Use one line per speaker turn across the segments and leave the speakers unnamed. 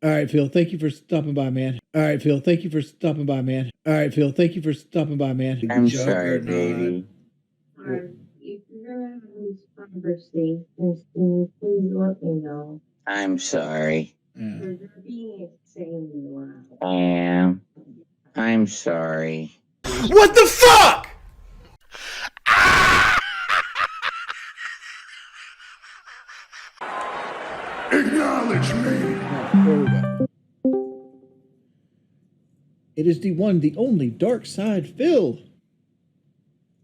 All right, Phil, thank you for stopping by, man. All right, Phil, thank you for stopping by, man. All right, Phil, thank you for stopping by, man.
I'm sorry, baby.
If you're gonna have these conversations, please let me know.
I'm sorry.
Because you're being insanely loud.
I am. I'm sorry.
What the fuck?
Acknowledge me.
There we go. It is the one, the only DarksydePhil.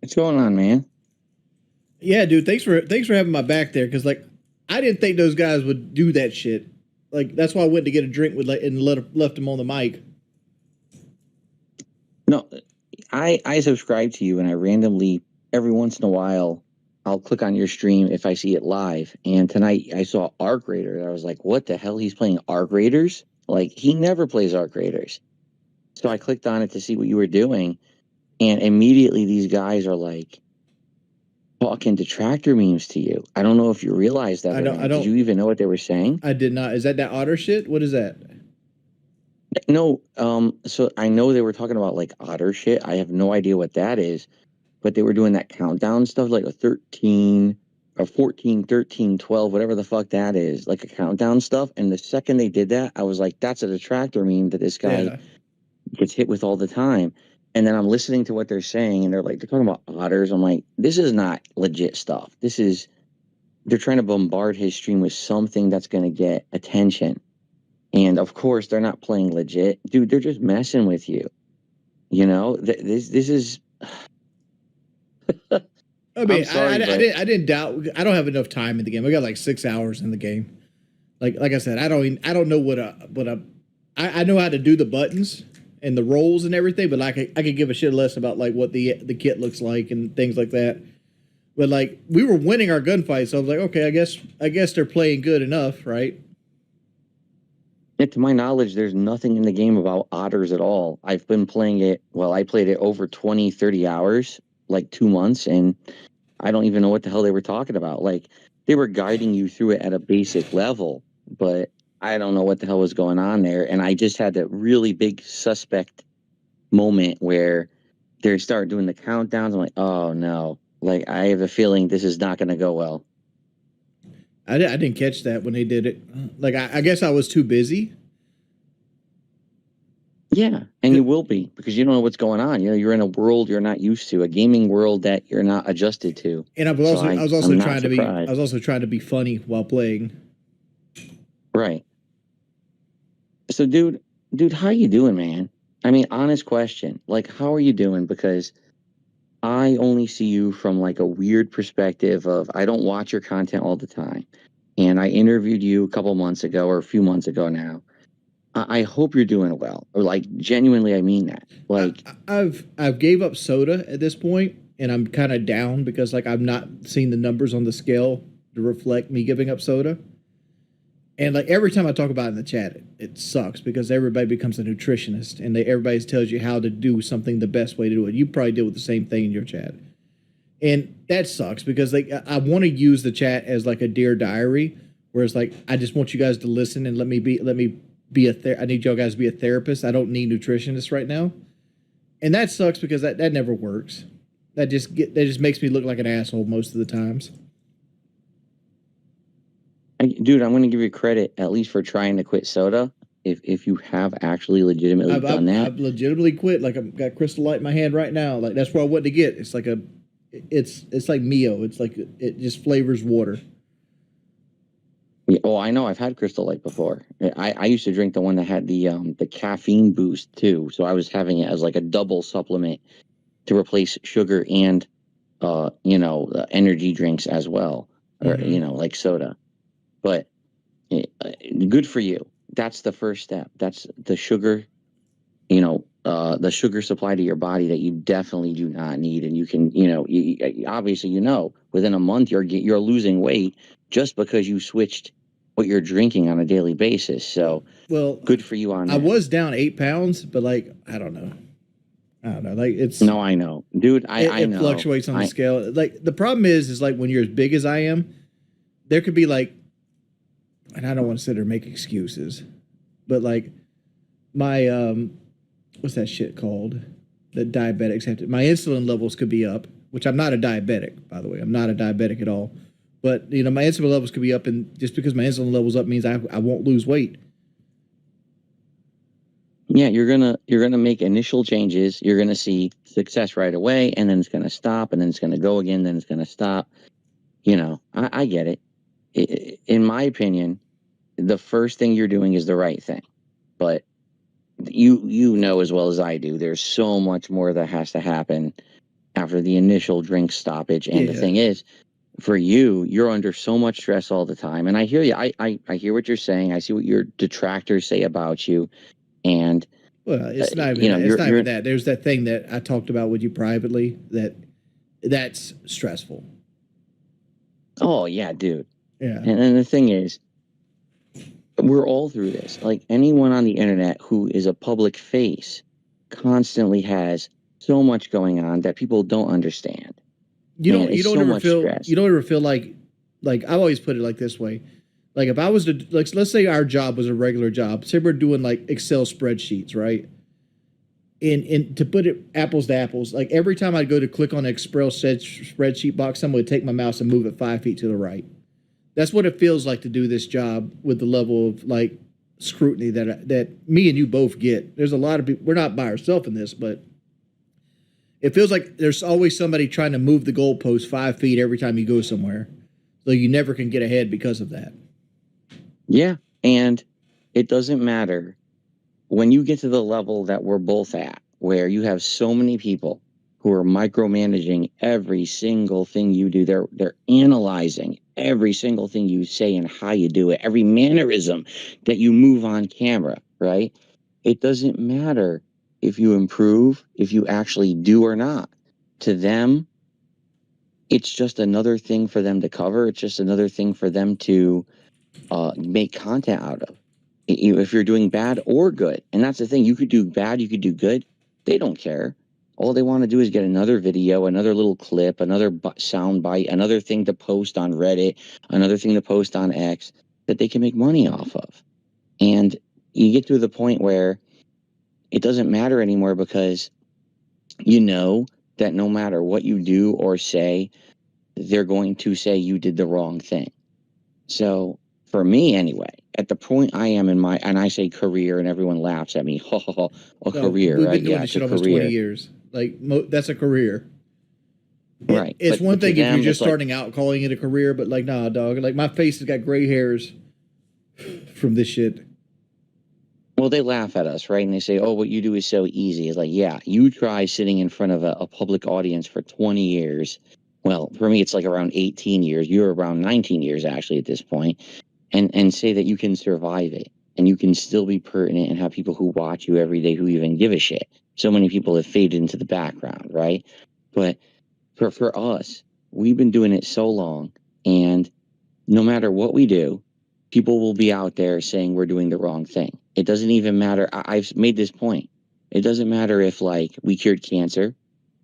What's going on, man?
Yeah, dude, thanks for having my back there, because like I didn't think those guys would do that shit. Like that's why I went to get a drink with and left him on the mic.
No, I subscribe to you, and I randomly every once in a while I'll click on your stream if I see it live. And tonight I saw Arc Raider. I was like, what the hell? He's playing Arc Raiders? Like he never plays Arc Raiders. So I clicked on it to see what you were doing, and immediately these guys are like talking detractor memes to you. I don't know if you realized that. I don't. Did you even know what they were saying?
I did not. Is that otter shit? What is that?
No. So I know they were talking about like otter shit. I have no idea what that is, but they were doing that countdown stuff, like a 13 or 14, 13, 12, whatever the fuck that is, like a countdown stuff. And the second they did that, I was like, that's a detractor meme that this guy gets hit with all the time. And then I'm listening to what they're saying, and they're talking about otters. I'm like, this is not legit stuff. They're trying to bombard his stream with something that's going to get attention. And of course, they're not playing legit. Dude, they're just messing with you. You know, this is.
I mean, I didn't doubt. I don't have enough time in the game. I got like 6 hours in the game. Like I said, I don't know I know how to do the buttons and the rolls and everything, but like I could give a shit less about like what the kit looks like and things like that. But like we were winning our gunfights, so I was like, okay, I guess they're playing good enough, right?
Yeah, to my knowledge, there's nothing in the game about otters at all. I've been playing it. Well, I played it over 20, 30 hours, like 2 months, and I don't even know what the hell they were talking about. Like they were guiding you through it at a basic level, but I don't know what the hell was going on there. And I just had that really big suspect moment where they start doing the countdowns. I'm like, oh no, like I have a feeling this is not going to go well.
I didn't catch that when they did it. Like I guess I was too busy.
Yeah, and you will be, because you don't know what's going on. You know, you're in a world you're not used to, a gaming world that you're not adjusted to.
And I was also trying to be funny while playing.
Right. So, dude, how you doing, man? I mean, honest question. Like, how are you doing? Because I only see you from like a weird perspective of I don't watch your content all the time. And I interviewed you a couple months ago, or a few months ago now. I hope you're doing well, or like genuinely, I mean that. Like,
I've gave up soda at this point, and I'm kind of down because like I've not seen the numbers on the scale to reflect me giving up soda. And like every time I talk about it in the chat, it sucks because everybody becomes a nutritionist, and everybody tells you how to do something the best way to do it. You probably deal with the same thing in your chat, and that sucks because like I want to use the chat as like a dear diary, where it's like I just want you guys to listen and let me be I need y'all guys to be a therapist. I don't need nutritionists right now. And that sucks because that never works. That just makes me look like an asshole most of the times.
Dude, I'm going to give you credit at least for trying to quit soda. If you have actually legitimately done that.
I've legitimately quit. Like I've got Crystal Light in my hand right now. Like that's what I want to get. It's like it's like Mio. It's like it just flavors water.
Oh, I know. I've had Crystal Light before. I used to drink the one that had the caffeine boost too. So I was having it as like a double supplement to replace sugar and energy drinks as well, or like soda. But good for you. That's the first step. That's the sugar, the sugar supply to your body that you definitely do not need. And you can, obviously, within a month you're losing weight just because you switched what you're drinking on a daily basis. So, well, good for you on that.
I was down 8 pounds, but like, I don't know. Like it's
no, I know, dude. I know
it fluctuates on the scale. Like the problem is like when you're as big as I am, there could be like, and I don't want to sit there and make excuses, but like my what's that shit called that diabetics have to, my insulin levels could be up, which I'm not a diabetic, by the way. I'm not a diabetic at all. But you know, my insulin levels could be up, and just because my insulin levels up means I won't lose weight.
Yeah, you're gonna make initial changes. You're gonna see success right away, and then it's gonna stop, and then it's gonna go again, then it's gonna stop. You know, I get it. In my opinion, the first thing you're doing is the right thing, but you know as well as I do, there's so much more that has to happen after the initial drink stoppage. And the thing is, for you, you're under so much stress all the time. And I hear you. I hear what you're saying. I see what your detractors say about you. And
well, it's not even
you know,
that. It's not even that. There's that thing that I talked about with you privately that's stressful.
Oh yeah, dude.
Yeah.
And the thing is, we're all through this. Like anyone on the internet who is a public face constantly has so much going on that people don't understand.
You don't ever feel like I always put it like this way. Like if I was to, like, let's say our job was a regular job. Say we're doing like Excel spreadsheets, right? And to put it apples to apples, like every time I'd go to click on an Excel spreadsheet box, someone would take my mouse and move it 5 feet to the right. That's what it feels like to do this job with the level of like scrutiny that me and you both get. There's a lot of people. We're not by ourselves in this, but it feels like there's always somebody trying to move the goalpost 5 feet every time you go somewhere. So you never can get ahead because of that.
Yeah. And it doesn't matter when you get to the level that we're both at, where you have so many people who are micromanaging every single thing you do. They're analyzing every single thing you say and how you do it, every mannerism that you move on camera, right? It doesn't matter if you improve, if you actually do or not. To them, it's just another thing for them to cover. It's just another thing for them to make content out of. If you're doing bad or good, and that's the thing, you could do bad, you could do good. They don't care. All they want to do is get another video, another little clip, another sound bite, another thing to post on Reddit, another thing to post on X that they can make money off of. And you get to the point where it doesn't matter anymore because you know that no matter what you do or say, they're going to say you did the wrong thing. So for me anyway, at the point I am in my, and I say career and everyone laughs at me, career,
we've
right?
been doing this shit almost 20 years. Like that's a career.
Right.
It's one thing if you're just starting out calling it a career, but like, nah, dog. Like my face has got gray hairs from this shit.
Well, they laugh at us, right? And they say, oh, what you do is so easy. It's like, yeah, you try sitting in front of a public audience for 20 years. Well, for me, it's like around 18 years. You're around 19 years, actually, at this point. And say that you can survive it. And you can still be pertinent and have people who watch you every day who even give a shit. So many people have faded into the background, right? But for us, we've been doing it so long. And no matter what we do, people will be out there saying we're doing the wrong thing. It doesn't even matter. I've made this point. It doesn't matter if like we cured cancer,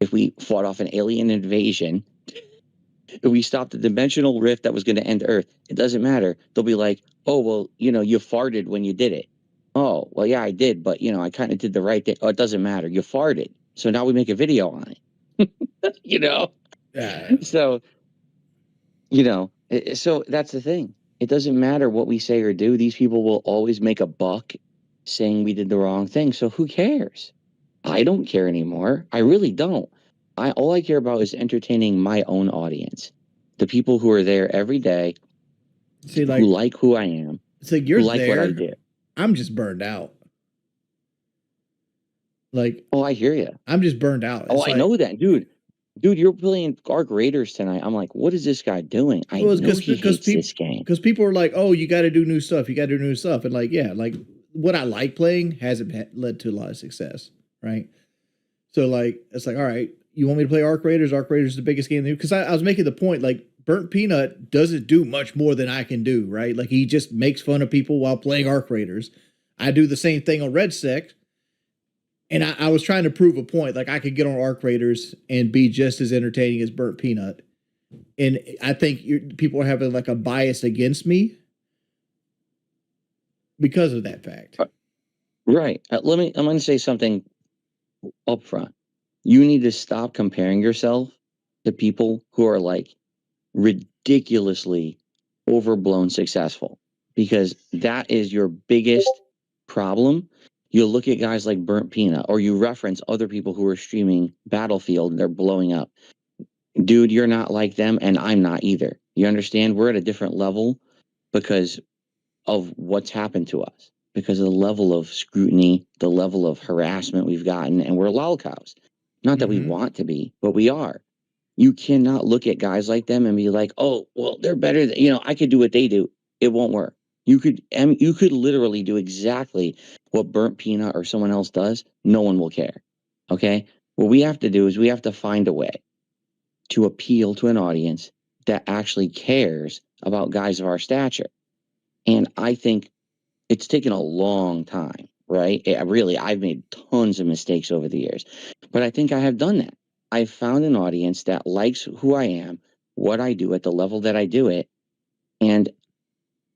if we fought off an alien invasion, if we stopped the dimensional rift that was going to end Earth. It doesn't matter. They'll be like, oh, well, you know, you farted when you did it. Oh, well, yeah, I did. But, you know, I kind of did the right thing. Oh, it doesn't matter. You farted. So now we make a video on it. You know?
Yeah.
So, you know, so that's the thing. It doesn't matter what we say or do. These people will always make a buck saying we did the wrong thing. So who cares? I don't care anymore. I really don't. All I care about is entertaining my own audience. The people who are there every day,
See,
who like who I am,
it's like you're
who like
there.
what I do.
I'm just burned out. Like,
oh, I hear you.
I'm just burned out.
Oh, I know that, dude. Dude, you're playing Arc Raiders tonight. I'm like, what is this guy doing? I know he hates this game.
Because people are like, oh, you got to do new stuff. You got to do new stuff. And like, yeah, like what I like playing hasn't led to a lot of success, right? So like, it's like, all right, you want me to play Arc Raiders? Arc Raiders is the biggest game there. Because I was making the point, like, Burnt Peanut doesn't do much more than I can do, right? Like, he just makes fun of people while playing Arc Raiders. I do the same thing on Redsec. And I was trying to prove a point. Like, I could get on Arc Raiders and be just as entertaining as Burnt Peanut. And I think people are having, like, a bias against me. because of that fact.
Right. I'm going to say something up front. You need to stop comparing yourself to people who are like ridiculously overblown successful, because that is your biggest problem. You'll look at guys like Burnt Peanut, or you reference other people who are streaming Battlefield and they're blowing up. Dude, you're not like them, and I'm not either. You understand? We're at a different level because of what's happened to us, because of the level of scrutiny, the level of harassment we've gotten, and we're lolcows. Not that we want to be, but we are. You cannot look at guys like them and be like, oh, well, they're better than, I could do what they do. It won't work. You could literally do exactly what Burnt Peanut or someone else does. No one will care. Okay. What we have to do is we have to find a way to appeal to an audience that actually cares about guys of our stature. And I think it's taken a long time, right? I've made tons of mistakes over the years, but I think I have done that. I found an audience that likes who I am, what I do at the level that I do it, and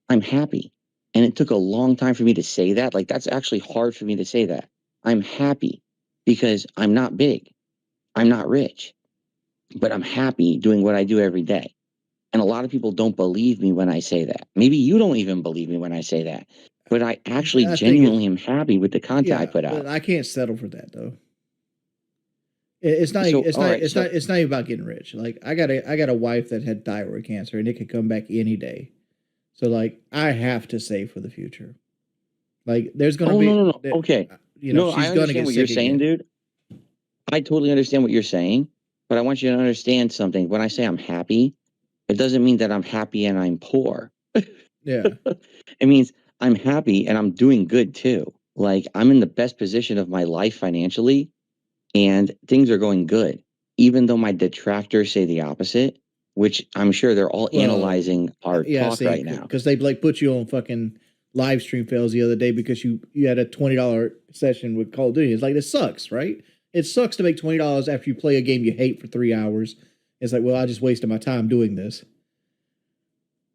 I'm happy. And it took a long time for me to say that. Like, that's actually hard for me to say that. I'm happy because I'm not big. I'm not rich, but I'm happy doing what I do every day. And a lot of people don't believe me when I say that. Maybe you don't even believe me when I say that. But I actually genuinely am happy with the content I put out.
But I can't settle for that though. It's not.
So,
It's
all
not.
right,
It's
so-
not. It's not even about getting rich. Like I got a wife that had thyroid cancer, and it could come back any day. So like I have to save for the future. Like there's gonna be.
No. Okay. No, I
she's gonna
understand
get
what you're
sick
saying,
again.
dude. I totally understand what you're saying, but I want you to understand something. When I say I'm happy, it doesn't mean that I'm happy and I'm poor.
Yeah.
It means I'm happy and I'm doing good too. Like, I'm in the best position of my life financially, and things are going good. Even though my detractors say the opposite, which I'm sure they're all analyzing our talk right now.
Because they like put you on fucking live stream fails the other day because you had a $20 session with Call of Duty. It's like, this sucks, right? It sucks to make $20 after you play a game you hate for 3 hours. It's like, well, I just wasted my time doing this.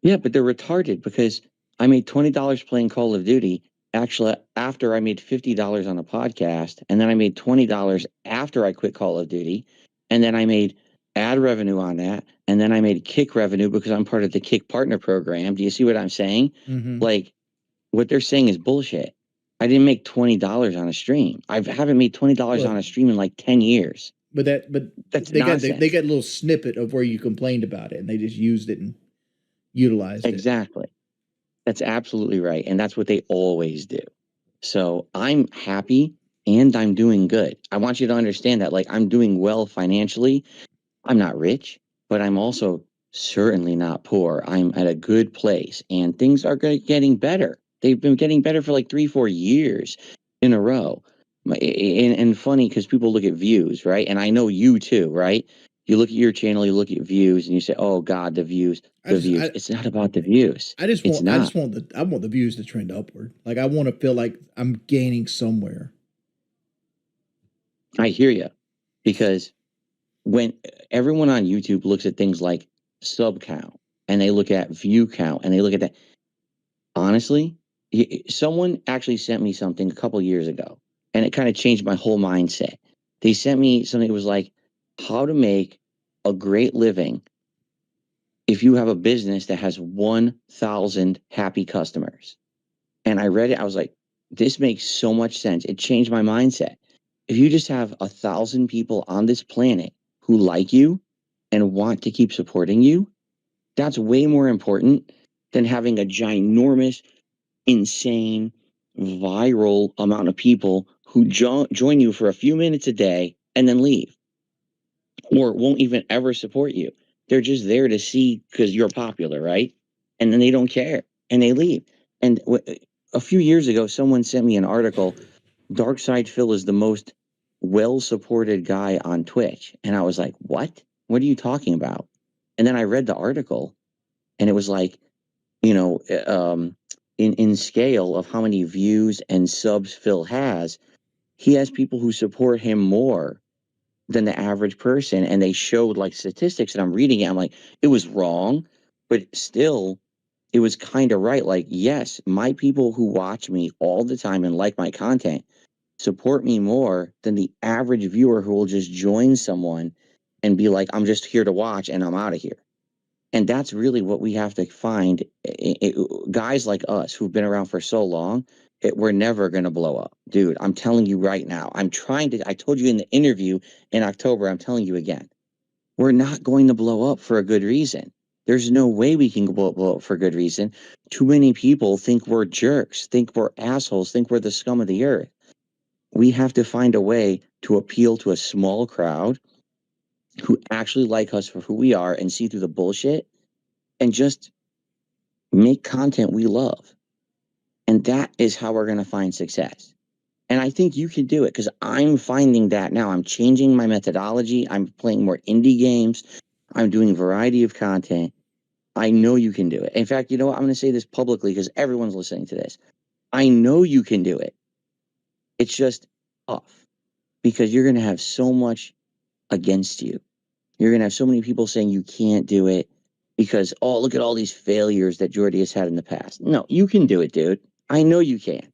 Yeah, but they're retarded because I made $20 playing Call of Duty. Actually, after I made $50 on a podcast, and then I made $20 after I quit Call of Duty, and then I made ad revenue on that, and then I made Kick revenue because I'm part of the Kick Partner Program. Do you see what I'm saying? Like, what they're saying is bullshit. I didn't make $20 on a stream. I haven't made $20 on a stream in like 10 years.
But
That's
they
nonsense.
got a little snippet of where you complained about it, and they just used it and utilized it.
Exactly. That's absolutely right. And that's what they always do. So I'm happy and I'm doing good. I want you to understand that. Like, I'm doing well financially. I'm not rich, but I'm also certainly not poor. I'm at a good place and things are getting better. They've been getting better for like 3-4 years in a row. And funny because people look at views, right? And I know you too, right? You look at your channel, you look at views, and you say, "Oh God, the views, the views." It's not about the views. I
want the views to trend upward. Like I want to feel like I'm gaining somewhere.
I hear you, because when everyone on YouTube looks at things like sub count and they look at view count and they look at that, honestly, someone actually sent me something a couple years ago, and it kind of changed my whole mindset. They sent me something that was like, how to make a great living if you have a business that has 1,000 happy customers. And I read it. I was like, this makes so much sense. It changed my mindset. If you just have 1,000 people on this planet who like you and want to keep supporting you, that's way more important than having a ginormous, insane, viral amount of people who join you for a few minutes a day and then leave, or won't even ever support you. They're just there to see because you're popular, right? And then they don't care and they leave. And a few years ago, someone sent me an article. DarksydePhil is the most well-supported guy on Twitch. And I was like, what? What are you talking about? And then I read the article, and it was like, in scale of how many views and subs Phil has, he has people who support him more than the average person. And they showed like statistics, and I'm reading it. I'm like, it was wrong, but still, it was kind of right. Like, yes, my people who watch me all the time and like my content support me more than the average viewer who will just join someone and be like, I'm just here to watch and I'm out of here. And that's really what we have to find. Guys like us who've been around for so long, we're never going to blow up. Dude, I'm telling you right now. I told you in the interview in October, I'm telling you again, we're not going to blow up for a good reason. There's no way we can blow up for a good reason. Too many people think we're jerks, think we're assholes, think we're the scum of the earth. We have to find a way to appeal to a small crowd who actually like us for who we are and see through the bullshit and just make content we love. And that is how we're going to find success. And I think you can do it because I'm finding that now. I'm changing my methodology. I'm playing more indie games. I'm doing a variety of content. I know you can do it. In fact, you know what? I'm going to say this publicly because everyone's listening to this. I know you can do it. It's just tough because you're going to have so much against you. You're going to have so many people saying you can't do it because, oh, look at all these failures that Jordy has had in the past. No, you can do it, dude. I know you can.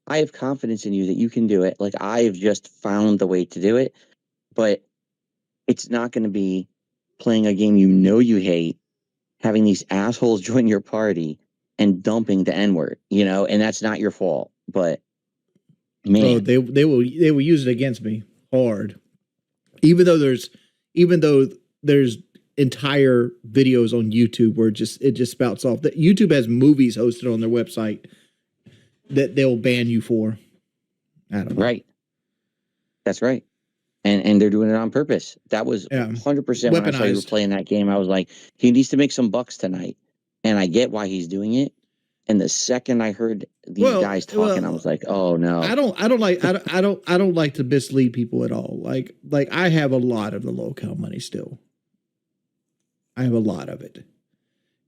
I have confidence in you that you can do it. Like, I have just found the way to do it, but it's not going to be playing a game you know you hate, having these assholes join your party and dumping the N-word, you know, and that's not your fault. But man,
they will use it against me hard. Even though there's entire videos on YouTube where it just spouts off that YouTube has movies hosted on their website that they'll ban you for. I don't know.
Right. That's right. And they're doing it on purpose. That was 100% when I saw you were playing that game. I was like, he needs to make some bucks tonight. And I get why he's doing it. And the second I heard these guys talking, I was like, oh no.
I don't like to mislead people at all. Like I have a lot of the locale money still. I have a lot of it.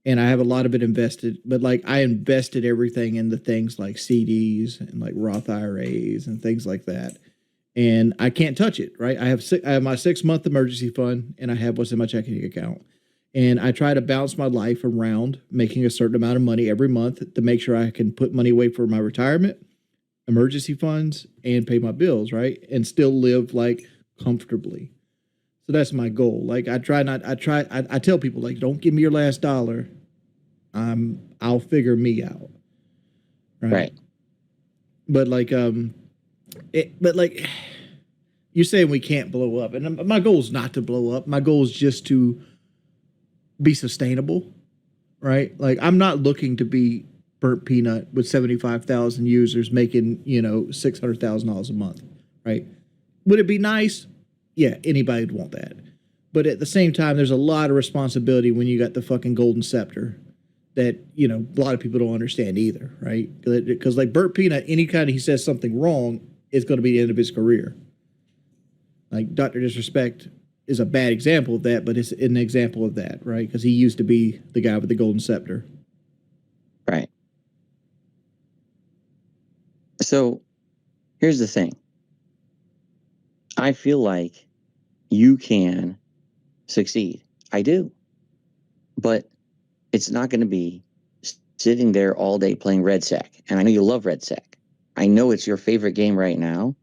And I have a lot of it invested, but like I invested everything in the things like CDs and like Roth IRAs and things like that. And I can't touch it, right? I have my 6-month emergency fund and I have what's in my checking account. And I try to balance my life around making a certain amount of money every month to make sure I can put money away for my retirement, emergency funds, and pay my bills, right? And still live like comfortably. So that's my goal. Like I tell people like, don't give me your last dollar. I'll figure me out. Right. But like, you're saying we can't blow up, and my goal is not to blow up. My goal is just to be sustainable, right? Like I'm not looking to be Burnt Peanut with 75,000 users making, $600,000 a month, right? Would it be nice? Yeah, anybody would want that. But at the same time, there's a lot of responsibility when you got the fucking golden scepter that, a lot of people don't understand either, right? Because like Burnt Peanut, any kind of he says something wrong, it's going to be the end of his career. Like Dr. Disrespect is a bad example of that, but it's an example of that, right? Because he used to be the guy with the golden scepter.
Right. So here's the thing. I feel like you can succeed. I do. But it's not going to be sitting there all day playing Redsec. And I know you love Redsec. I know it's your favorite game right now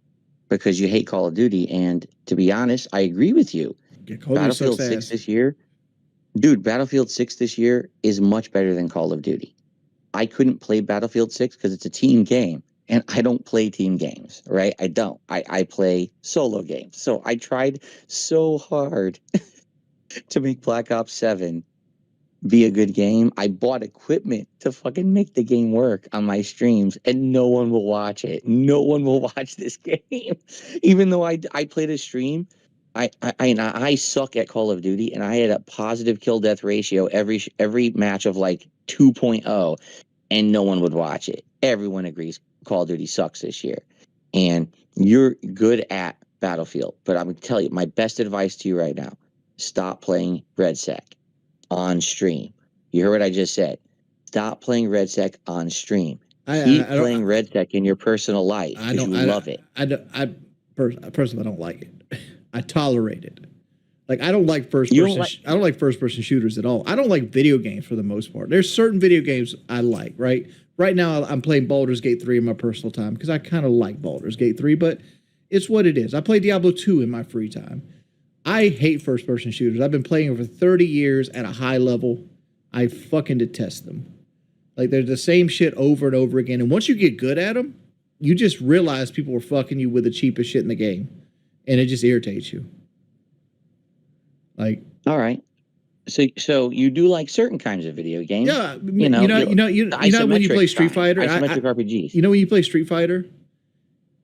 because you hate Call of Duty. And to be honest, I agree with you. Battlefield 6 this year, dude, Battlefield 6 this year is much better than Call of Duty. I couldn't play Battlefield 6 because it's a team game. And I don't play team games, right? I don't. I play solo games. So I tried so hard to make Black Ops 7 be a good game. I bought equipment to fucking make the game work on my streams, and no one will watch it. No one will watch this game. Even though I played a stream, I suck at Call of Duty, and I had a positive kill death ratio every match of like 2.0, and no one would watch it. Everyone agrees Call of Duty sucks this year, and you're good at Battlefield. But I'm gonna tell you, my best advice to you right now: stop playing Redsec on stream. You heard what I just said. Stop playing Redsec on stream. Keep playing Redsec in your personal life because you love it.
Personally, I don't like it. I tolerate it. Like I don't like I don't like first person shooters at all. I don't like video games for the most part. There's certain video games I like, right? Right now I'm playing Baldur's Gate 3 in my personal time because I kind of like Baldur's Gate 3, but it's what it is. I play Diablo 2 in my free time. I hate first person shooters. I've been playing for 30 years at a high level. I fucking detest them. Like they're the same shit over and over again. And once you get good at them, you just realize people were fucking you with the cheapest shit in the game. And it just irritates you. Like,
all right, so you do like certain kinds of video games.
Yeah, you know when you play Street Fighter,
isometric RPGs.
You know when you play Street Fighter,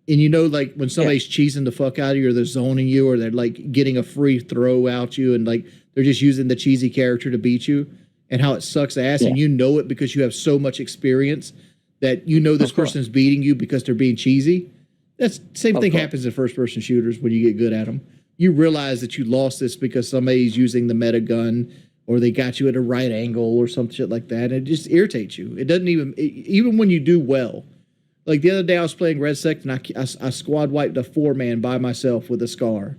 and you know like when somebody's cheesing the fuck out of you, or they're zoning you, or they're like getting a free throw out you, and like they're just using the cheesy character to beat you, and how it sucks ass, and you know it because you have so much experience that you know this person's beating you because they're being cheesy. That's same thing happens in first person shooters when you get good at them. You realize that you lost this because somebody's using the meta gun or they got you at a right angle or some shit like that. And it just irritates you. It doesn't even when you do well. Like the other day I was playing Redsec and I squad wiped a 4-man by myself with a scar.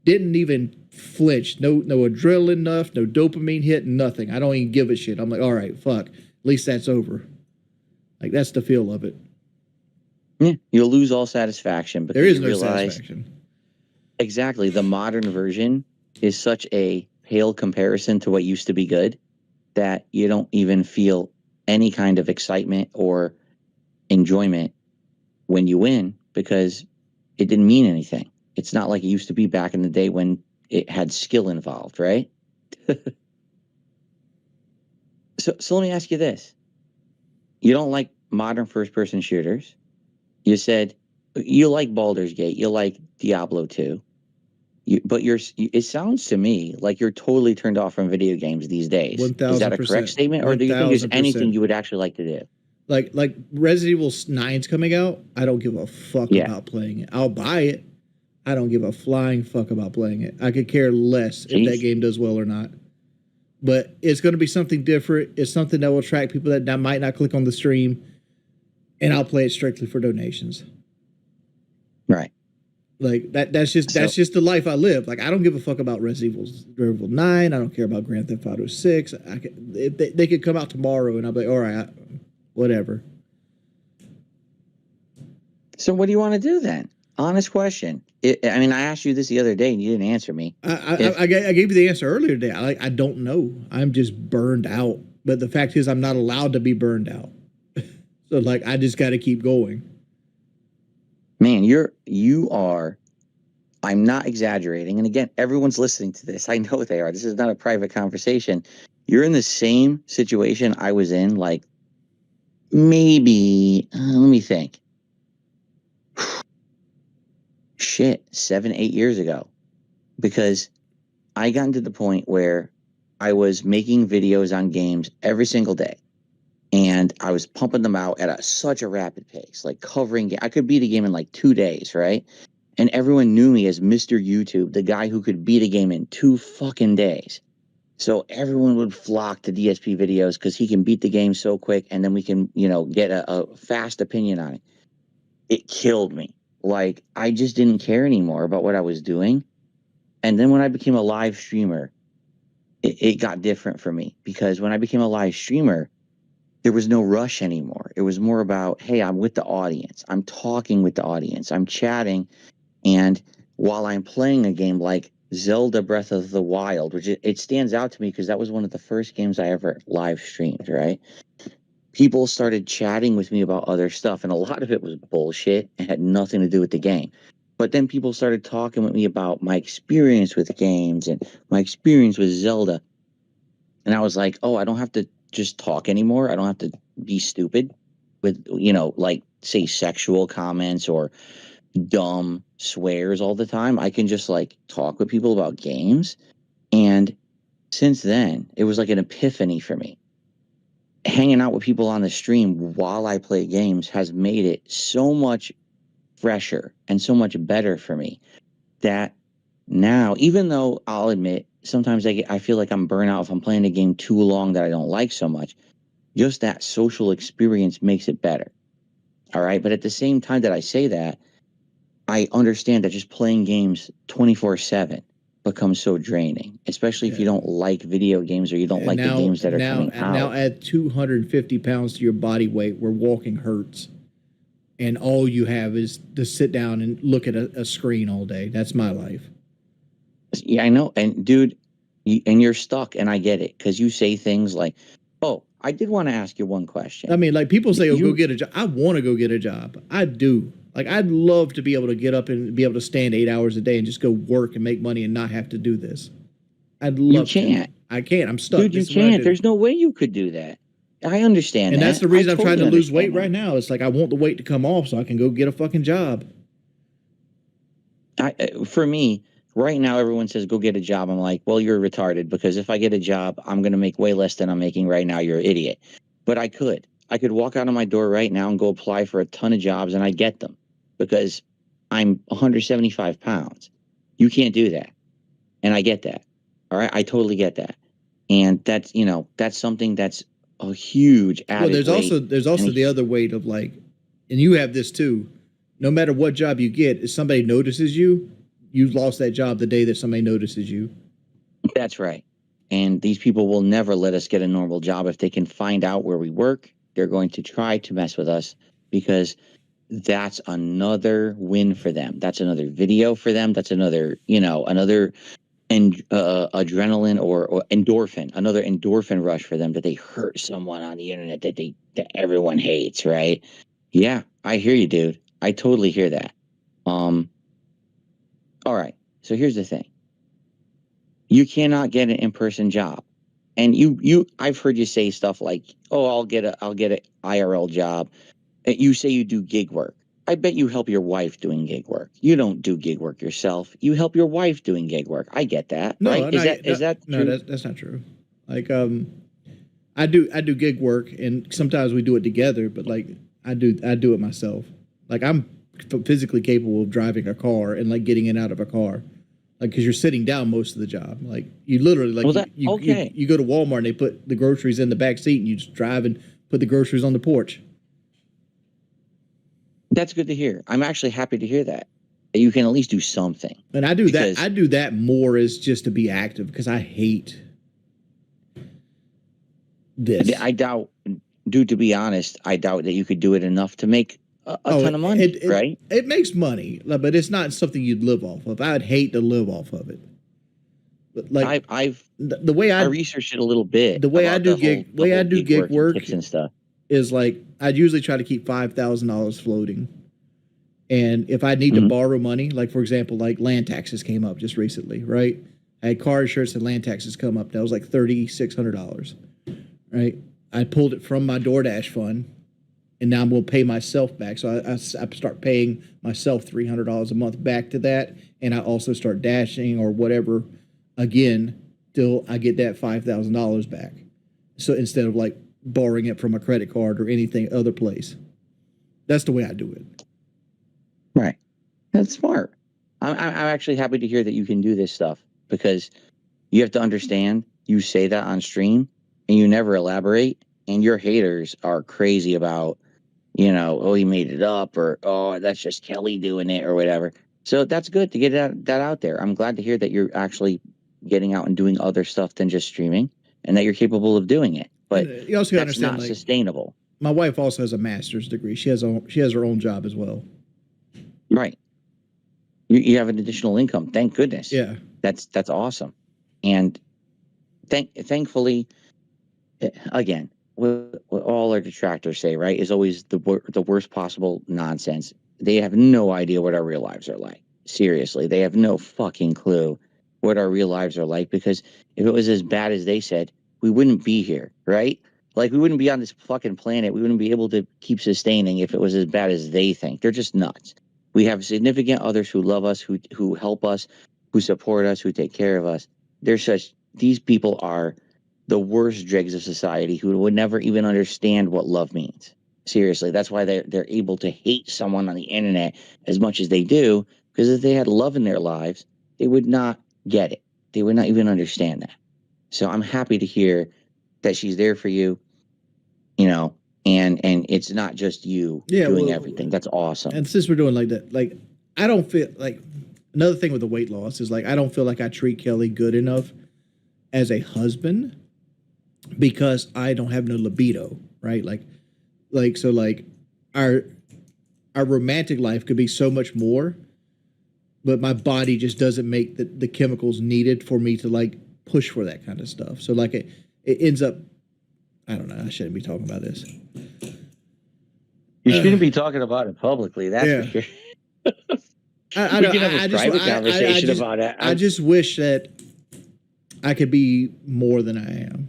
Didn't even flinch. No adrenaline enough, no dopamine hit, nothing. I don't even give a shit. I'm like, all right, fuck. At least that's over. Like that's the feel of it.
Yeah, you'll lose all satisfaction because
there is no satisfaction.
Exactly. The modern version is such a pale comparison to what used to be good that you don't even feel any kind of excitement or enjoyment when you win because it didn't mean anything. It's not like it used to be back in the day when it had skill involved, right? So let me ask you this. You don't like modern first-person shooters. You said you like Baldur's Gate. You like Diablo 2. But it sounds to me like you're totally turned off from video games these days.
1,000%.
Is that a correct statement? Or do you think there's anything you would actually like to do?
Like Resident Evil 9's coming out. I don't give a fuck about playing it. I'll buy it. I don't give a flying fuck about playing it. I could care less if that game does well or not. But it's going to be something different. It's something that will attract people that might not click on the stream. And I'll play it strictly for donations.
Right.
Like that's just the life I live. Like I don't give a fuck about Resident Evil 9. I don't care about Grand Theft Auto 6. They could come out tomorrow and I'll be like, all right, whatever.
So what do you want to do then? Honest question. I asked you this the other day and you didn't answer me.
I gave you the answer earlier today. I don't know. I'm just burned out. But the fact is I'm not allowed to be burned out. So like I just got to keep going.
Man, you are, I'm not exaggerating. And again, everyone's listening to this. I know they are. This is not a private conversation. You're in the same situation I was in, like maybe, let me think. 7-8 years ago. Because I got to the point where I was making videos on games every single day. And I was pumping them out at such a rapid pace, like covering. I could beat a game in like 2 days, right? And everyone knew me as Mr. YouTube, the guy who could beat a game in 2 fucking days. So everyone would flock to DSP videos because he can beat the game so quick, and then we can, get a fast opinion on it. It killed me. Like I just didn't care anymore about what I was doing. And then when I became a live streamer, it got different for me because when I became a live streamer, there was no rush anymore. It was more about, hey, I'm with the audience. I'm talking with the audience. I'm chatting. And while I'm playing a game like Zelda Breath of the Wild, which it stands out to me because that was one of the first games I ever live streamed, right? People started chatting with me about other stuff. And a lot of it was bullshit and had nothing to do with the game. But then people started talking with me about my experience with games and my experience with Zelda. And I was like, oh, I don't have to just talk anymore. I don't have to be stupid with, like say sexual comments or dumb swears all the time. I can just like talk with people about games. And since then, it was like an epiphany for me. Hanging out with people on the stream while I play games has made it so much fresher and so much better for me that now, even though I'll admit, sometimes I feel like I'm burnt out if I'm playing a game too long that I don't like so much. Just that social experience makes it better. All right. But at the same time that I say that, I understand that just playing games 24/7 becomes so draining, especially if you don't like video games or you don't like the games that are coming out.
Now add 250 pounds to your body weight where walking hurts. And all you have is to sit down and look at a screen all day. That's my life.
Yeah, I know. And dude, you're stuck, and I get it, because you say things like, oh, I did want to ask you one question.
I mean, like, people say, oh, go get a job. I want to go get a job. I do. Like, I'd love to be able to get up and be able to stand 8 hours a day and just go work and make money and not have to do this. I'd love to.
You can't.
I can't. I'm stuck.
Dude, you can't. There's no way you could do that. I understand
and
that.
That's the reason I'm trying to lose weight
that.
right now. It's like I want the weight to come off so I can go get a fucking job.
For me, right now, everyone says, go get a job. I'm like, well, you're retarded, because if I get a job, I'm going to make way less than I'm making right now. You're an idiot. But I could walk out of my door right now and go apply for a ton of jobs, and I get them because I'm 175 pounds. You can't do that. And I get that. All right. I totally get that. And that's, that's something that's a huge added
there's also the other weight of, like, and you have this too. No matter what job you get, if somebody notices you, you've lost that job the day that somebody notices you.
That's right. And these people will never let us get a normal job. If they can find out where we work, they're going to try to mess with us, because that's another win for them. That's another video for them. That's another, adrenaline or endorphin, another endorphin rush for them, that they hurt someone on the internet that everyone hates, right? Yeah, I hear you, dude. I totally hear that. All right. So here's the thing. You cannot get an in-person job. And I've heard you say stuff like, oh, I'll get an IRL job. You say you do gig work. I bet you help your wife doing gig work. You don't do gig work yourself. You help your wife doing gig work. I get that.
No,
right? Is that true?
No, that's not true. Like, I do gig work, and sometimes we do it together, but like I do it myself. Like, I'm physically capable of driving a car and like getting in and out of a car. Like, because you're sitting down most of the job. Like, you literally, like, you go to Walmart and they put the groceries in the back seat, and you just drive and put the groceries on the porch.
That's good to hear. I'm actually happy to hear that you can at least do something.
And I do that. I do that more as just to be active, because I hate this.
I doubt, dude, to be honest, I doubt that you could do it enough to make a ton of money, right?
It makes money, but it's not something you'd live off of. I'd hate to live off of it. But like, I
researched it a little bit.
The way I do gig work
and stuff
is like, I'd usually try to keep $5,000 floating. And if I need to borrow money, like, for example, like land taxes came up just recently, right? I had car insurance and land taxes come up. That was like $3,600, right? I pulled it from my DoorDash fund, and now I'm going to pay myself back. So I start paying myself $300 a month back to that. And I also start dashing or whatever again till I get that $5,000 back. So instead of like borrowing it from a credit card or anything other place. That's the way I do it.
Right. That's smart. I'm actually happy to hear that you can do this stuff, because you have to understand, you say that on stream and you never elaborate, and your haters are crazy about, oh, he made it up, or, oh, that's just Kelly doing it, or whatever. So that's good to get that out there. I'm glad to hear that you're actually getting out and doing other stuff than just streaming, and that you're capable of doing it. But
you also
that's not sustainable.
My wife also has a master's degree. She has her own job as well.
Right. You have an additional income. Thank goodness.
Yeah.
That's awesome. And thankfully, again, what all our detractors say, right, is always the worst possible nonsense. They have no idea what our real lives are like. Seriously, they have no fucking clue what our real lives are like, because if it was as bad as they said, we wouldn't be here, right? Like, we wouldn't be on this fucking planet. We wouldn't be able to keep sustaining if it was as bad as they think. They're just nuts. We have significant others who love us, who help us, who support us, who take care of us. These people are the worst dregs of society, who would never even understand what love means. Seriously, that's why they're able to hate someone on the internet as much as they do, because if they had love in their lives, they would not get it. They would not even understand that. So I'm happy to hear that she's there for you, and it's not just you doing everything. That's awesome.
And since we're doing like that, like, I don't feel like another thing with the weight loss is like I don't feel like I treat Kelly good enough as a husband because I don't have no libido, right? So like our romantic life could be so much more, but my body just doesn't make the chemicals needed for me to like push for that kind of stuff. So like it ends up, I don't know, I shouldn't be talking about this.
You shouldn't be talking about it publicly. That's
Yeah.
for sure.
I
We
don't,
can have a private conversation about it.
I just wish that I could be more than I am,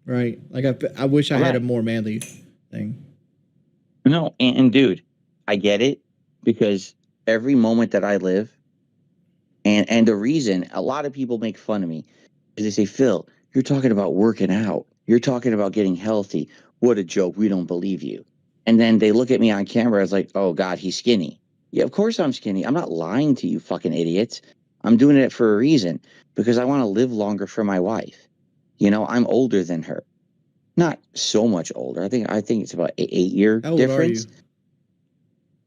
right? Like I wish I had a more manly thing.
No, and dude, I get it because every moment that I live, and the reason a lot of people make fun of me is they say, Phil, you're talking about working out. You're talking about getting healthy. What a joke. We don't believe you. And then they look at me on camera as like, oh God, he's skinny. Yeah, of course I'm skinny. I'm not lying to you fucking idiots. I'm doing it for a reason because I want to live longer for my wife. You know, I'm older than her. Not so much older. I think it's about 8-year
How old
difference.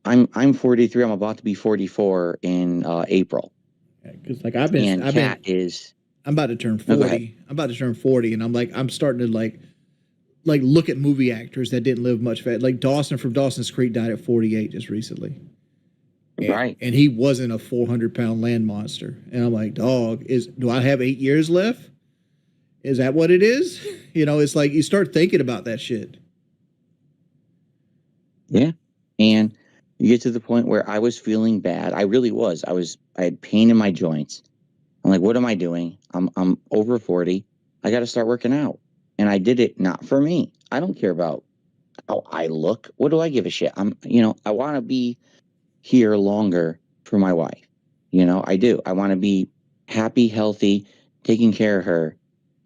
are you?
I'm 43. I'm about to be 44 in April.
Because like
I'm
about to turn 40. I'm about to turn 40, and I'm starting to like look at movie actors that didn't live much fat. Like Dawson from Dawson's Creek died at 48 just recently.
Right.
And he wasn't a 400-pound land monster. And I'm like, dog, do I have 8 years left? Is that what it is? You know, it's like you start thinking about that shit.
Yeah. And you get to the point where I was feeling bad. I really was. I had pain in my joints. I'm like, what am I doing? I'm over 40. I got to start working out. And I did it not for me. I don't care about how I look. What do I give a shit? I want to be here longer for my wife. You know, I do. I want to be happy, healthy, taking care of her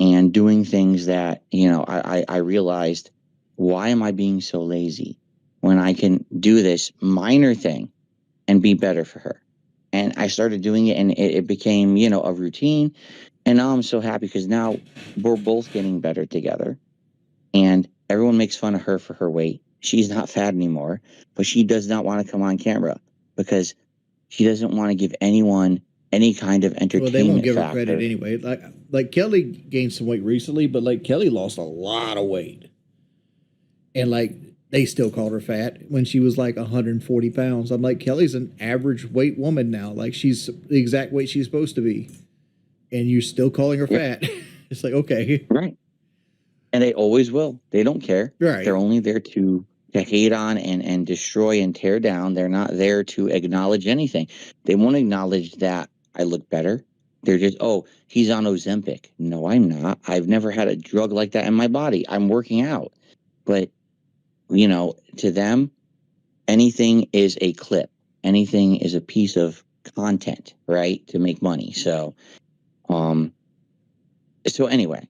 and doing things that, I realized, why am I being so lazy when I can do this minor thing and be better for her? And I started doing it and it became, a routine. And now I'm so happy because now we're both getting better together. And everyone makes fun of her for her weight. She's not fat anymore, but she does not want to come on camera because she doesn't want to give anyone any kind of entertainment.
Well, they won't give her credit anyway. Like Kelly gained some weight recently, but like Kelly lost a lot of weight. And like they still called her fat when she was like 140 pounds. I'm like, Kelly's an average weight woman now. Like she's the exact weight she's supposed to be. And you're still calling her fat. It's like, okay.
Right. And they always will. They don't care.
Right.
They're only there to hate on and destroy and tear down. They're not there to acknowledge anything. They won't acknowledge that I look better. They're just, oh, he's on Ozempic. No, I'm not. I've never had a drug like that in my body. I'm working out. But, to them, anything is a clip. Anything is a piece of content, right? To make money. So anyway,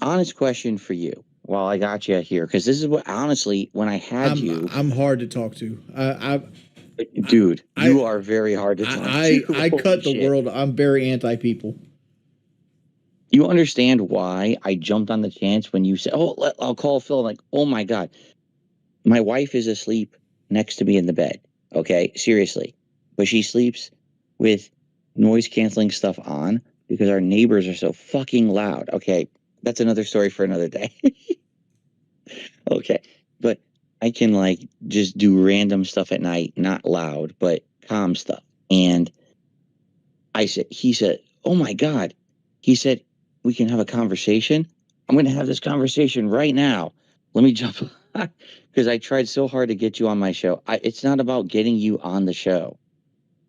honest question for you while I got you here, because this is what, honestly, when I had
I'm hard to talk to.
Dude, you are very hard to talk to.
I cut the world. I'm very anti-people.
You understand why I jumped on the chance when you said, oh, I'll call Phil. I'm like, oh my God, my wife is asleep next to me in the bed. Okay, seriously. But she sleeps with noise canceling stuff on because our neighbors are so fucking loud. Okay, that's another story for another day. Okay, but I can like just do random stuff at night, not loud, but calm stuff. And he said, oh my God. He said, we can have a conversation. I'm going to have this conversation right now. Let me jump because I tried so hard to get you on my show. It's not about getting you on the show.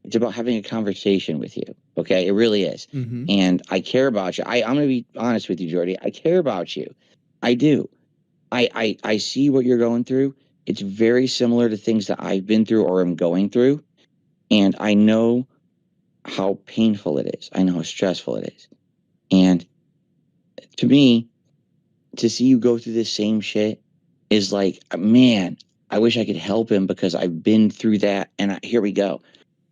It's about having a conversation with you. Okay, it really is.
Mm-hmm.
And I care about you. I'm going to be honest with you, Jordy. I care about you. I do. I see what you're going through. It's very similar to things that I've been through or am going through. And I know how painful it is. I know how stressful it is. And to me, to see you go through this same shit is like, man, I wish I could help him because I've been through that. And here we go.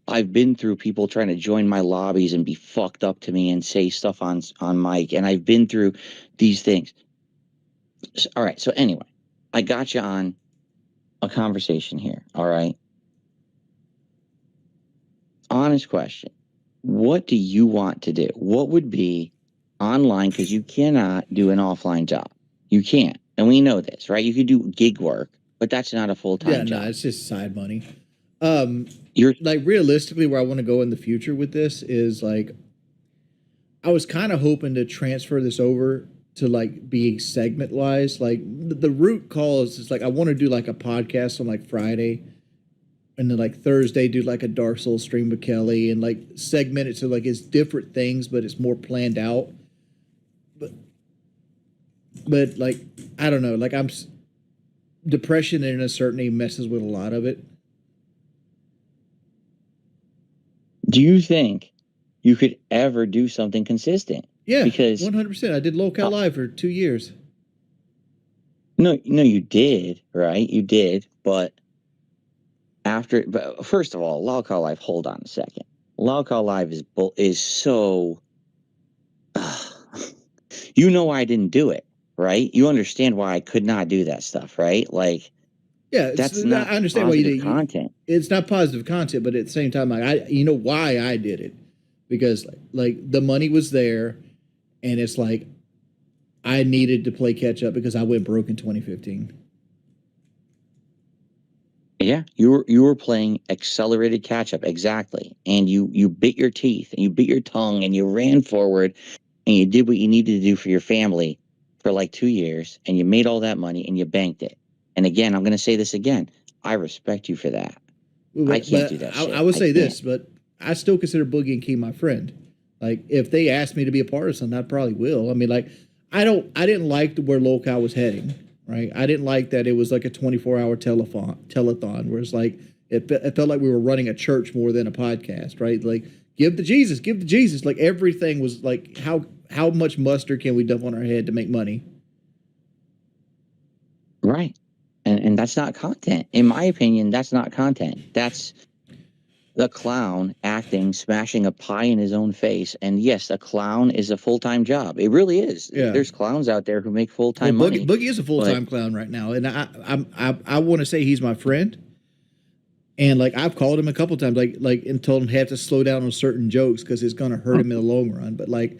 I've been through people trying to join my lobbies and be fucked up to me and say stuff on mic. And I've been through these things. All right. So anyway, I got you on a conversation here. All right. honest question. What do you want to do? What would be online? Because you cannot do an offline job. You can't. And we know this, right? You could do gig work, but that's not a full-time
Yeah,
job.
no, it's just side money.
You're
Like realistically, where I want to go in the future with this is like, I was kind of hoping to transfer this over to like being segment wise. Like the root cause is like, I want to do like a podcast on like Friday, and then like Thursday do like a Dark Souls stream with Kelly, and like segment it to like it's different things, but it's more planned out. But like, I don't know, like depression and uncertainty messes with a lot of it.
Do you think you could ever do something consistent?
Yeah,
because
100%. I did Locale Live for 2 years.
No, you did, right? You did, but first of all, Locale Live. Hold on a second. Locale Live is so. You know why I didn't do it, right? You understand why I could not do that stuff, right? Like,
yeah,
that's not.
I understand why you did
content.
It's not positive content, but at the same time, like you know why I did it, because like the money was there, and it's like I needed to play catch up because I went broke in 2015.
Yeah, you were playing accelerated catch up, exactly, and you bit your teeth and you bit your tongue and you ran forward and you did what you needed to do for your family for like 2 years, and you made all that money and you banked it. And again, I'm going to say this again. I respect you for that. I can't do that shit.
I would say this, but I still consider Boogie and Key my friend. Like, if they asked me to be a part of something, I probably will. I mean, like, I didn't like where Locale was heading, right? I didn't like that it was like a 24-hour telethon, where it's like, it felt like we were running a church more than a podcast, right? Like, give to Jesus. Like, everything was like, how much mustard can we dump on our head to make money?
Right. And that's not content. In my opinion, that's not content. That's the clown acting, smashing a pie in his own face. And yes, a clown is a full-time job. It really is.
Yeah.
There's clowns out there who make full-time money.
Boogie is a full-time clown right now. And I want to say he's my friend. And like, I've called him a couple times, like, and told him he had to slow down on certain jokes because it's going to hurt him in the long run. But like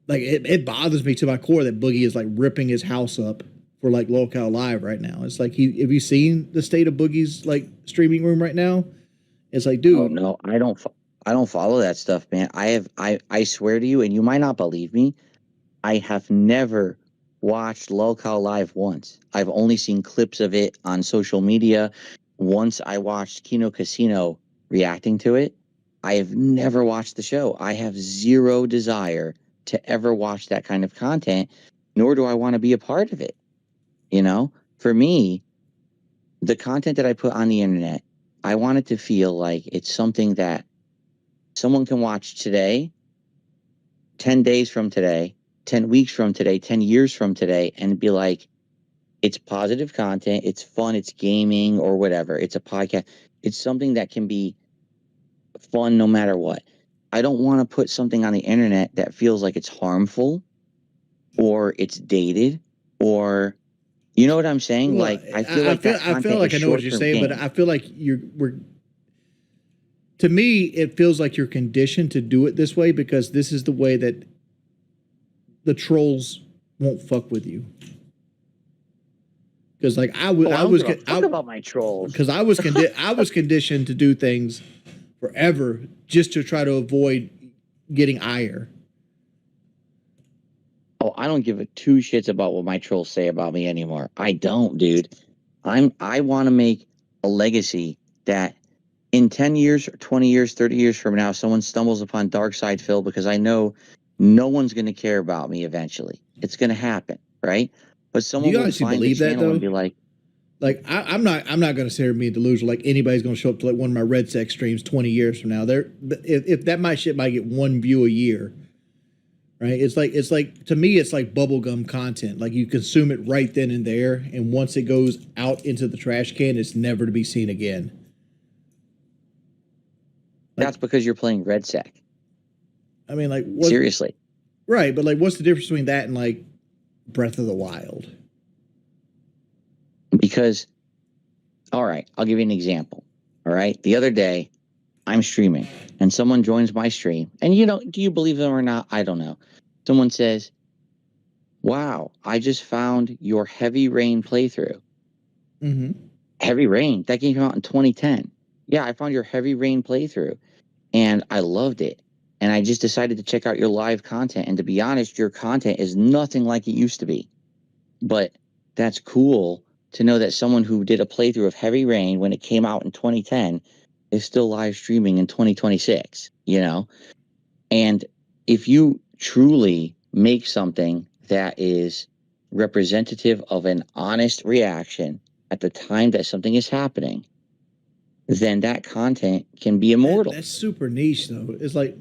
it bothers me to my core that Boogie is like ripping his house up for like Locale Live right now. It's like, have you seen the state of Boogie's like streaming room right now? It's like, dude.
Oh no, I don't follow that stuff, man. I swear to you, and you might not believe me, I have never watched Locale Live once. I've only seen clips of it on social media. Once I watched Kino Casino reacting to it. I have never watched the show. I have zero desire to ever watch that kind of content, nor do I want to be a part of it. You know, for me, the content that I put on the internet, I want it to feel like it's something that someone can watch today, 10 days from today, 10 weeks from today, 10 years from today, and be like, it's positive content, it's fun, it's gaming or whatever. It's a podcast. It's something that can be fun no matter what. I don't want to put something on the internet that feels like it's harmful or it's dated or... You know what I'm saying?
Well,
like I feel like
I know what you're saying, but I feel like to me, it feels like you're conditioned to do it this way because this is the way that the trolls won't fuck with you. Because like I was
about my trolls,
because I was conditioned to do things forever just to try to avoid getting ire.
Oh, I don't give a two shits about what my trolls say about me anymore. I don't, dude. I want to make a legacy that in 10 years, 20 years, 30 years from now, someone stumbles upon DarksydePhil because I know no one's going to care about me eventually. It's going to happen, right? But someone will find the channel and be like,
I'm not going to sit here and be delusional. Like anybody's going to show up to like one of my Redsec streams 20 years from now. If that shit might get one view a year. Right, it's like to me, it's like bubblegum content. Like you consume it right then and there, and once it goes out into the trash can, it's never to be seen again.
Like, that's because you're playing Redsec.
I mean, like
seriously,
right? But like, what's the difference between that and like Breath of the Wild?
Because, all right, I'll give you an example. All right, the other day, I'm streaming and someone joins my stream, and do you believe them or not? I don't know. Someone says, "Wow, I just found your Heavy Rain playthrough."
Mm-hmm.
Heavy Rain, that game came out in 2010. Yeah, I found your Heavy Rain playthrough and I loved it. And I just decided to check out your live content. And to be honest, your content is nothing like it used to be. But that's cool to know that someone who did a playthrough of Heavy Rain when it came out in 2010 is still live streaming in 2026, And if you truly make something that is representative of an honest reaction at the time that something is happening, then that content can be immortal.
That's super niche, though. It's like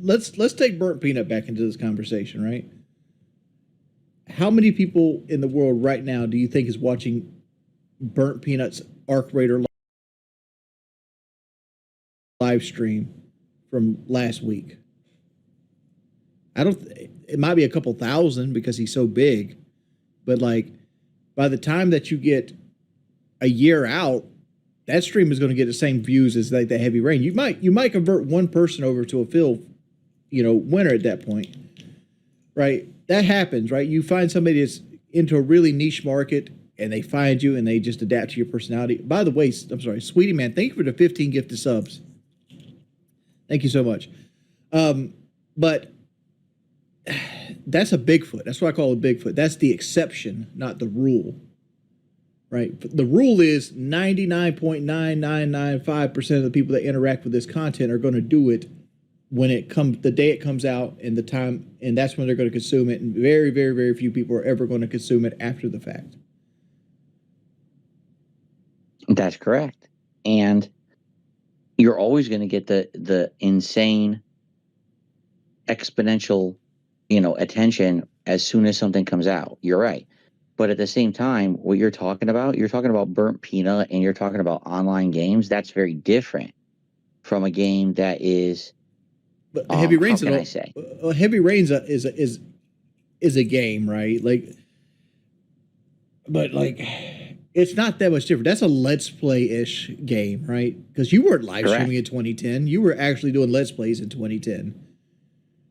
let's take Burnt Peanut back into this conversation, right? How many people in the world right now do you think is watching Burnt Peanut's Arc Raider live stream from last week? It might be a couple thousand because he's so big, but like by the time that you get a year out, that stream is going to get the same views as like the Heavy Rain. You might convert one person over to a Phil, winner at that point, right? That happens, right? You find somebody that's into a really niche market and they find you and they just adapt to your personality. By the way, I'm sorry, Sweetie Man, thank you for the 15 gifted subs. Thank you so much. But that's a Bigfoot. That's what I call a Bigfoot. That's the exception, not the rule. Right? The rule is 99.9995% of the people that interact with this content are going to do it when the day it comes out and the time, and that's when they're going to consume it. And very, very, very few people are ever going to consume it after the fact.
That's correct. And you're always going to get the insane exponential, attention as soon as something comes out. You're right. But at the same time, what you're talking about Burnt Peanut and you're talking about online games. That's very different from a game that is.
But Heavy Rain's
how can I say?
Heavy Rain's is a game, right? But it's not that much different. That's a Let's Play-ish game, right? Because you weren't live streaming in 2010. You were actually doing Let's Plays in 2010.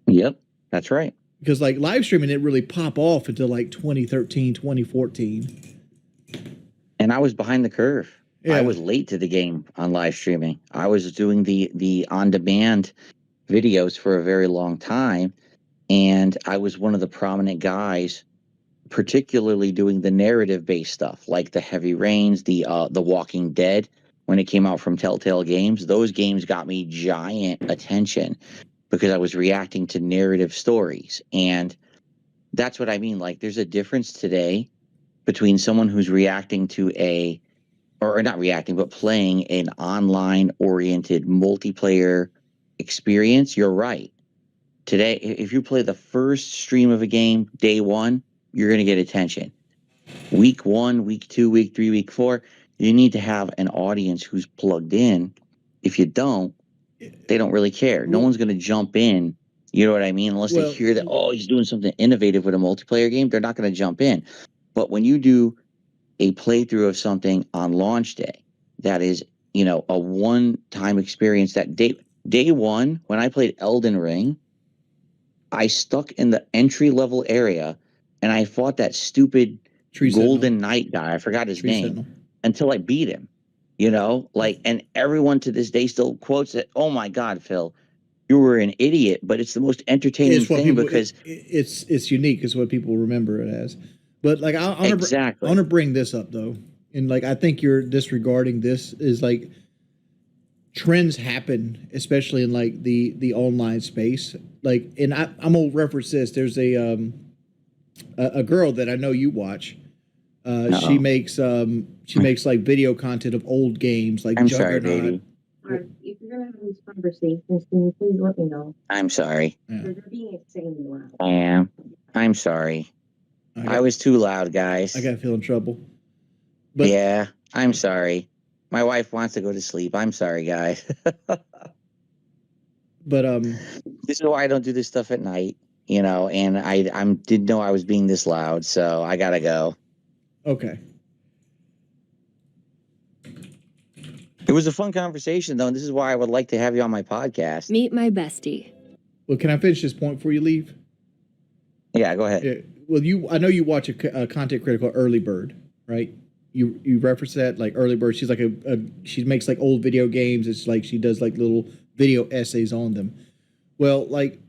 Yep, that's right.
Because live streaming didn't really pop off until 2013, 2014.
And I was behind the curve.
Yeah.
I was late to the game on live streaming. I was doing the on-demand videos for a very long time. And I was one of the prominent guys, particularly doing the narrative-based stuff, like the Heavy Rains, the Walking Dead, when it came out from Telltale Games. Those games got me giant attention because I was reacting to narrative stories. And that's what I mean. There's a difference today between someone who's reacting to or not reacting, but playing an online-oriented multiplayer experience. You're right. Today, if you play the first stream of a game, day one, you're going to get attention. Week 1, week 2, week 3, week 4, you need to have an audience who's plugged in. If you don't, they don't really care. No one's going to jump in, you know what I mean? Unless they hear that, he's doing something innovative with a multiplayer game, they're not going to jump in. But when you do a playthrough of something on launch day, that is, a one-time experience. That day one, when I played Elden Ring, I stuck in the entry-level area, and I fought that stupid Golden Knight guy. I forgot his name. Until I beat him. And everyone to this day still quotes it. Oh my God, Phil, you were an idiot, but it's the most entertaining thing because
it's unique. Is what people remember it as. But I want to bring this up though, and I think you're disregarding this. Is trends happen, especially in the online space. And I'm gonna reference this. There's a girl that I know you watch. She makes video content of old games like
I'm
Juggernaut.
sorry, baby.
If you're gonna have these conversations, can you please let me know?
I'm sorry.
They're being insanely loud.
I am. I'm sorry. I was too loud, guys.
I gotta feel in trouble.
But yeah, I'm sorry. My wife wants to go to sleep. I'm sorry, guys.
But
this is why I don't do this stuff at night, and I didn't know I was being this loud, so I gotta go.
Okay.
It was a fun conversation, though, and this is why I would like to have you on my podcast.
Meet my bestie.
Well, can I finish this point before you leave?
Yeah, go ahead.
Yeah. Well, I know you watch a content critic called Early Bird, right? You reference that, like Early Bird. She's like she makes like old video games. It's like she does like little video essays on them. Well, like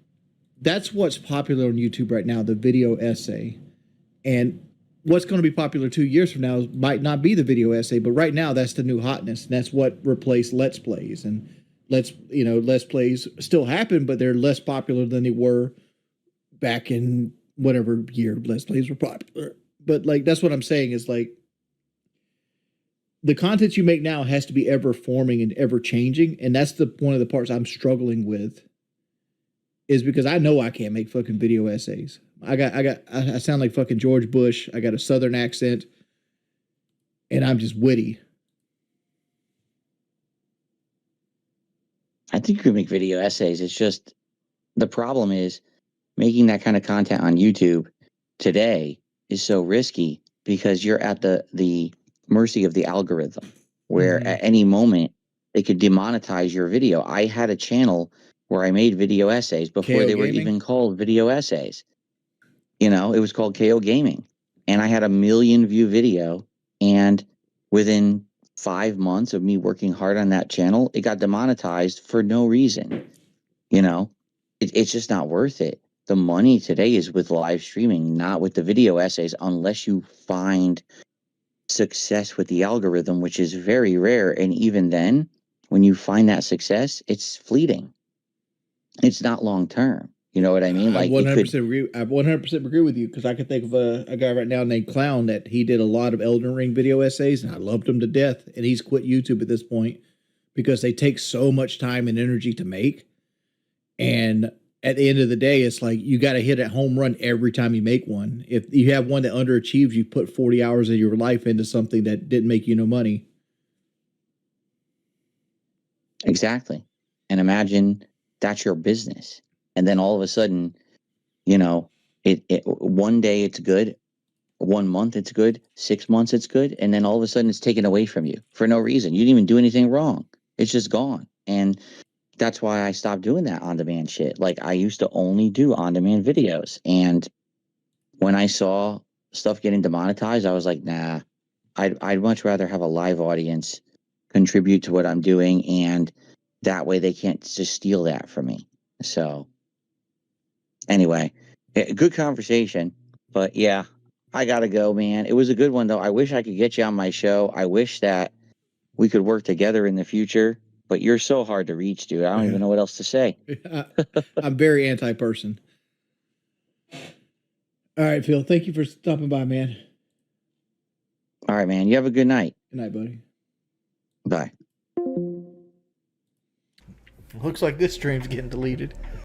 that's what's popular on YouTube right now, the video essay. And what's going to be popular 2 years from now might not be the video essay, but right now that's the new hotness. And that's what replaced Let's Plays. And Let's Plays still happen, but they're less popular than they were back in whatever year Let's Plays were popular. But like, that's what I'm saying is like, the content you make now has to be ever forming and ever changing. And that's one of the parts I'm struggling with, is because I know I can't make fucking video essays. I sound like fucking George Bush. I got a Southern accent and I'm just witty.
I think you could make video essays. It's just the problem is making that kind of content on YouTube today is so risky because you're at the mercy of the algorithm, where at any moment they could demonetize your video. I had a channel where I made video essays before they were even called video essays. You know, it was called KO Gaming. And I had a 1 million view video. And within 5 months of me working hard on that channel, it got demonetized for no reason. You know, it's just not worth it. The money today is with live streaming, not with the video essays, unless you find success with the algorithm, which is very rare. And even then, when you find that success, it's fleeting. It's not long term. You know what I mean? Like,
I 100% agree with you, because I could think of a guy right now named Clown that he did a lot of Elden Ring video essays, and I loved him to death. And he's quit YouTube at this point because they take so much time and energy to make. And at the end of the day, it's like you got to hit a home run every time you make one. If you have one that underachieves, you put 40 hours of your life into something that didn't make you no money.
Exactly. And imagine that's your business. And then all of a sudden, you know, it one day it's good, 1 month it's good, 6 months it's good, and then all of a sudden it's taken away from you for no reason. You didn't even do anything wrong. It's just gone. And that's why I stopped doing that on-demand shit. Like, I used to only do on-demand videos. And when I saw stuff getting demonetized, I was like, nah, I'd much rather have a live audience contribute to what I'm doing, and that way they can't just steal that from me. So anyway, good conversation. But yeah, I gotta go, man. It was a good one, though. I wish I could get you on my show. I wish that we could work together in the future. But you're so hard to reach, dude. I don't even know what else to say.
I'm very anti-person. All right, Phil. Thank you for stopping by, man.
All right, man. You have a good night.
Good night, buddy.
Bye.
Looks like this stream's getting deleted.